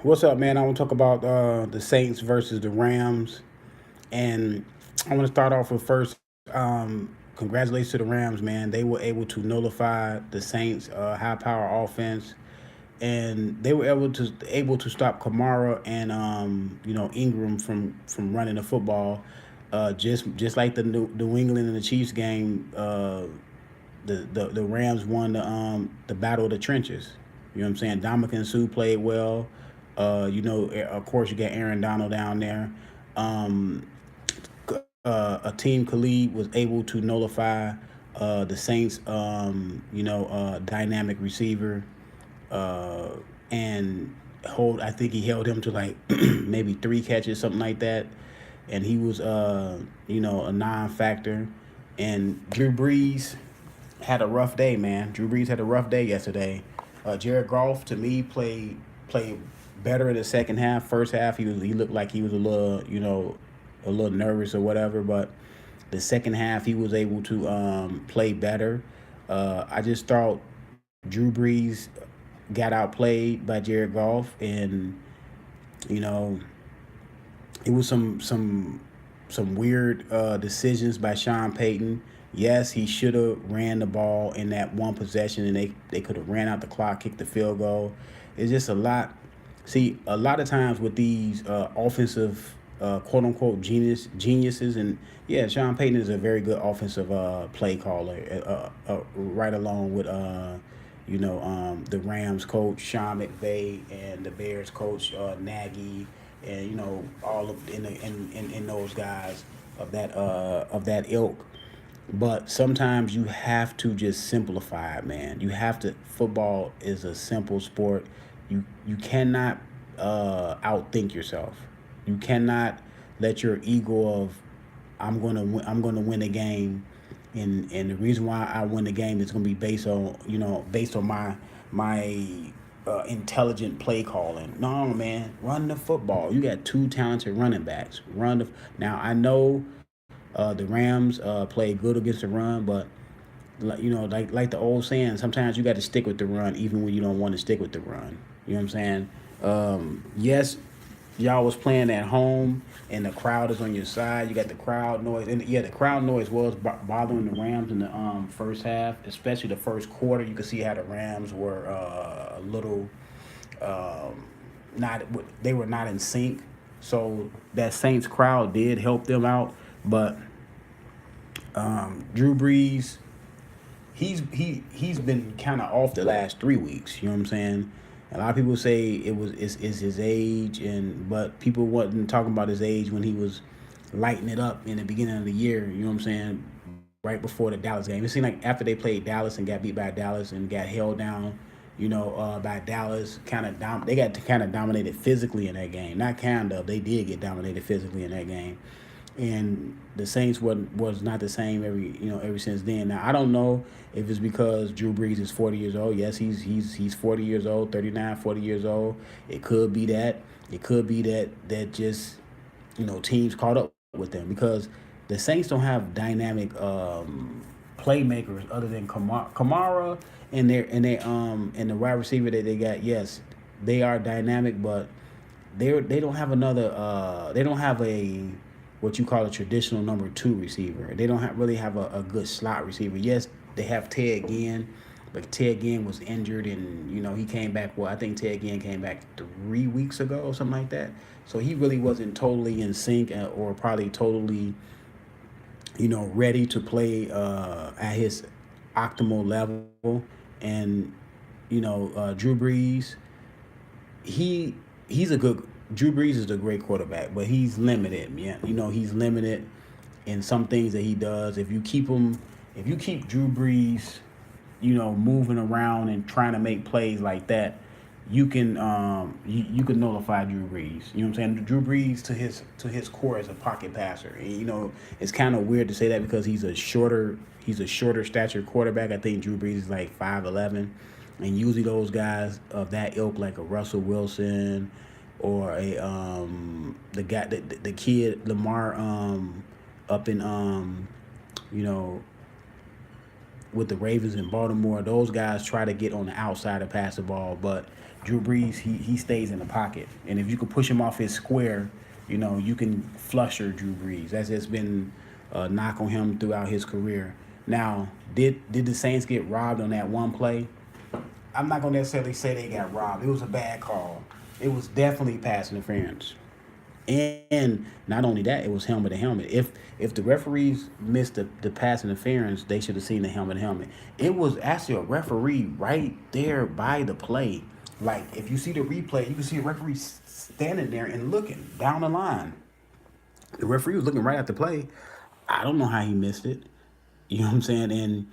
What's up, man? I want to talk about the Saints versus the Rams, and I want to start off with first. Congratulations to the Rams, man. They were able to nullify the Saints' high power offense, and they were able to stop Kamara and Ingram from running the football. Just like the New England and the Chiefs game, the Rams won the battle of the trenches. You know what I'm saying? Dominican Sue played well. Of course, you got Aaron Donald down there. Um, a team Khalid was able to nullify the Saints, dynamic receiver, uh, and hold. I think he held him to like maybe three catches, something like that, and he was, a non-factor. And Drew Brees had a rough day, man. Drew Brees had a rough day yesterday. Jared Goff to me played better in the second half. First half he looked like he was a little nervous or whatever, but the second half he was able to play better. I just thought Drew Brees got outplayed by Jared Goff, and you know it was some weird decisions by Sean Payton. Yes, he should have ran the ball in that one possession, and they could have ran out the clock, kicked the field goal. It's just a lot. See, a lot of times with these offensive quote unquote geniuses, and yeah, Sean Payton is a very good offensive play caller, right along with the Rams coach Sean McVay and the Bears coach Nagy, and all of in those guys of that ilk. But sometimes you have to just simplify it, man. You have to. Football is a simple sport. You cannot outthink yourself. You cannot let your ego of I'm gonna win a game, and the reason why I win the game is gonna be based on my intelligent play calling. No, man, run the football. You got two talented running backs. Now I know the Rams play good against the run, but like the old saying, sometimes you got to stick with the run even when you don't want to stick with the run. You know what I'm saying? Yes, y'all was playing at home and the crowd is on your side. You got the crowd noise, and yeah, the crowd noise was bothering the Rams in the first half, especially the first quarter. You could see how the Rams were a little not they were not in sync. So that Saints crowd did help them out, but Drew Brees, he's been kind of off the last 3 weeks. You know what I'm saying? A lot of people say it's his age, but people wasn't talking about his age when he was lighting it up in the beginning of the year. You know what I'm saying? Right before the Dallas game, it seemed like after they played Dallas and got beat by Dallas and got held down, by Dallas, they got kind of dominated physically in that game. Not kind of, they did get dominated physically in that game, and the Saints was not the same ever since then. Now I don't know if it's because Drew Brees is 40 years old. Yes, he's 40 years old, 39, 40 years old. It could be that. It could be that just teams caught up with them, because the Saints don't have dynamic playmakers other than Kamara and the wide receiver that they got. Yes, they are dynamic, but they don't have another. They don't have a what you call a traditional number two receiver. They don't really have a good slot receiver. Yes, they have Ted Ginn, but Ted Ginn was injured, and he came back. Well, I think Ted Ginn came back 3 weeks ago or something like that. So he really wasn't totally in sync, or probably totally ready to play at his optimal level. And Drew Brees, he he's a good Drew Brees is a great quarterback, but he's limited. Yeah, he's limited in some things that he does. If you keep Drew Brees, moving around and trying to make plays like that, you can nullify Drew Brees. You know what I'm saying? Drew Brees to his core is a pocket passer. And, it's kind of weird to say that because he's a shorter stature quarterback. I think Drew Brees is like 5'11", and usually those guys of that ilk, like a Russell Wilson or a the kid Lamar, up in you know with the Ravens in Baltimore, those guys try to get on the outside to pass the ball. But Drew Brees, he stays in the pocket, and if you could push him off his square, you can flusher Drew Brees. That's just been a knock on him throughout his career. Now, did the Saints get robbed on that one play? I'm not gonna necessarily say they got robbed. It was a bad call. It was definitely pass interference. And not only that, it was helmet to helmet. If the referees missed the pass interference, they should have seen the helmet to helmet. It was actually a referee right there by the play. Like if you see the replay, you can see a referee standing there and looking down the line. The referee was looking right at the play. I don't know how he missed it. You know what I'm saying? And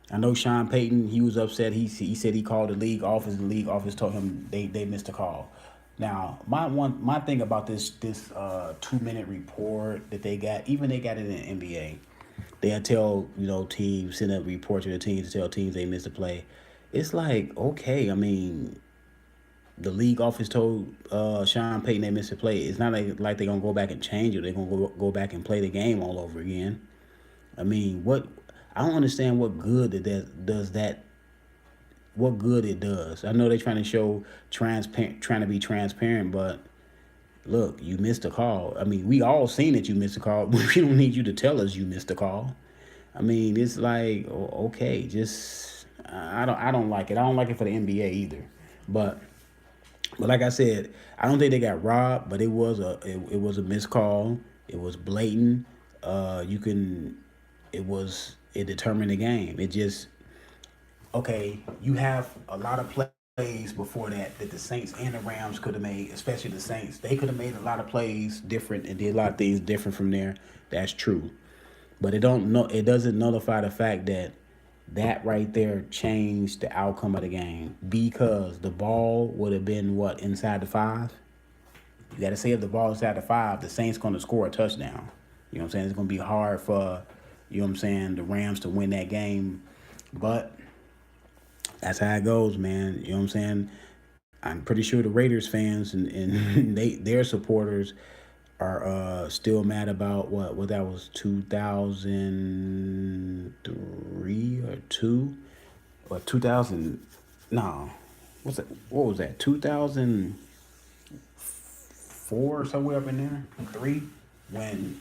I know Sean Payton, he was upset. He said he called the league office, and the league office told him they missed a call. Now, my thing about this 2-minute report that they got, even they got it in the NBA. They'll tell, teams, send a report to the teams to tell teams they missed a play. It's like, okay, I mean, the league office told Sean Payton they missed a play. It's not like they're going to go back and change it. They're going to go back and play the game all over again. I mean, I don't understand what good what good it does. I know they're trying to show trying to be transparent, but look, you missed a call. I mean, we all seen that you missed a call. We don't need you to tell us you missed a call. I mean, it's like, okay, just I don't like it. I don't like it for the NBA either. But like I said, I don't think they got robbed, but it was a missed call. It was blatant. It determined the game. It just, okay, you have a lot of plays before that the Saints and the Rams could have made, especially the Saints. They could have made a lot of plays different and did a lot of things different from there. That's true. But it doesn't nullify the fact that right there changed the outcome of the game, because the ball would have been inside the 5. You got to say if the ball inside the 5, the Saints going to score a touchdown. You know what I'm saying? It's going to be hard for, the Rams to win that game. But that's how it goes, man. You know what I'm saying? I'm pretty sure the Raiders fans and their supporters are still mad about what that was, 2003 or 2 or 2000. No, what was that, 2004, somewhere up in there, 3, when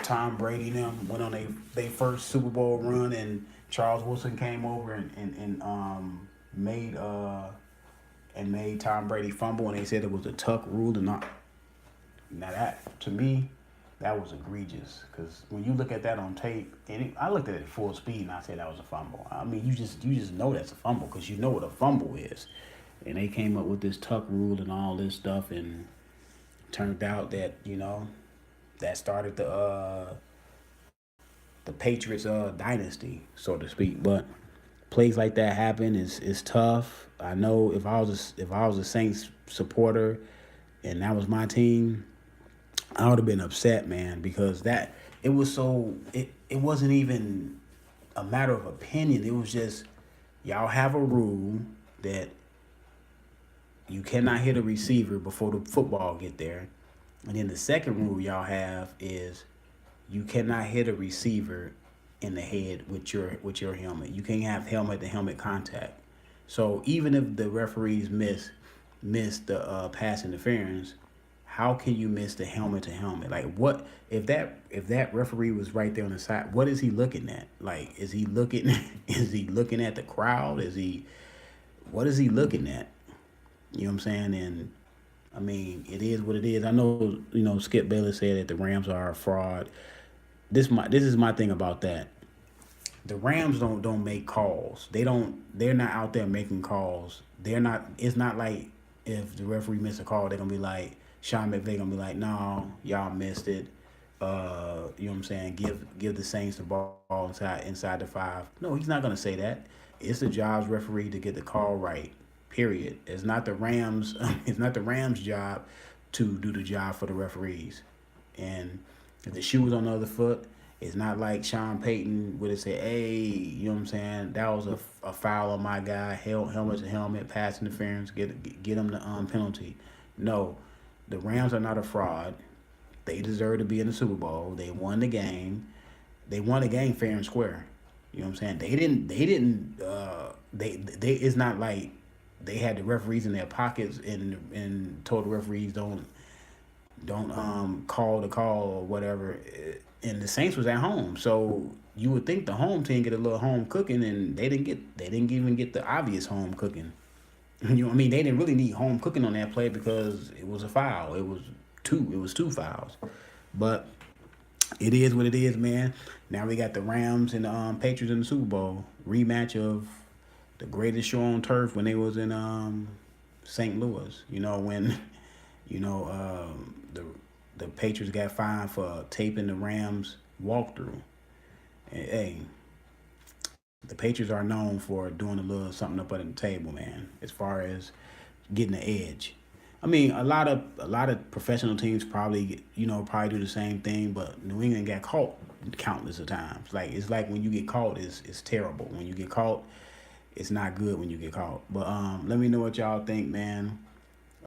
Tom Brady and them went on their first Super Bowl run, and Charles Wilson came over and made Tom Brady fumble, and they said it was a tuck rule and not. Now that, to me, that was egregious, because when you look at that on tape, and I looked at it at full speed and I said that was a fumble. I mean, you just know that's a fumble because you know what a fumble is. And they came up with this tuck rule and all this stuff, and turned out that that started the Patriots dynasty, so to speak. But plays like that happen is tough. I know if I was a Saints supporter and that was my team, I would have been upset, man, because it wasn't even a matter of opinion. It was just, y'all have a rule that you cannot hit a receiver before the football get there. And then the second rule y'all have is you cannot hit a receiver in the head with your helmet. You can't have helmet to helmet contact. So even if the referees miss the pass interference, how can you miss the helmet to helmet? Like, what if that referee was right there on the side? What is he looking at? Like, is he looking at the crowd? What is he looking at? You know what I'm saying? And I mean, it is what it is. I know, Skip Bayless said that the Rams are a fraud. This is my thing about that. The Rams don't make calls. They're not out there making calls. It's not like if the referee missed a call, they're gonna be like, Sean McVay gonna be like, no, y'all missed it. You know what I'm saying? Give the Saints the ball inside the 5. No, he's not gonna say that. It's the job's referee to get the call right. Period. It's not the Rams. It's not the Rams' job to do the job for the referees. And if the shoe was on the other foot, it's not like Sean Payton would have said, hey, you know what I'm saying? That was a foul on my guy. Helmet to helmet, pass interference. Get him the penalty. No. The Rams are not a fraud. They deserve to be in the Super Bowl. They won the game. They won the game fair and square. You know what I'm saying? They didn't. It's not like they had the referees in their pockets and told the referees don't call the call or whatever. And the Saints was at home, so you would think the home team get a little home cooking, and they didn't even get the obvious home cooking. You know what I mean? They didn't really need home cooking on that play because it was a foul. It was two fouls. But it is what it is, man. Now we got the Rams and the Patriots in the Super Bowl rematch of the greatest show on turf when they was in St. Louis. You know when, the Patriots got fined for taping the Rams walkthrough. And, hey, the Patriots are known for doing a little something up under the table, man. As far as getting the edge. I mean, a lot of professional teams probably do the same thing, but New England got caught countless of times. Like it's like when you get caught, it's terrible. When you get caught, it's not good when you get caught. But let me know what y'all think, man.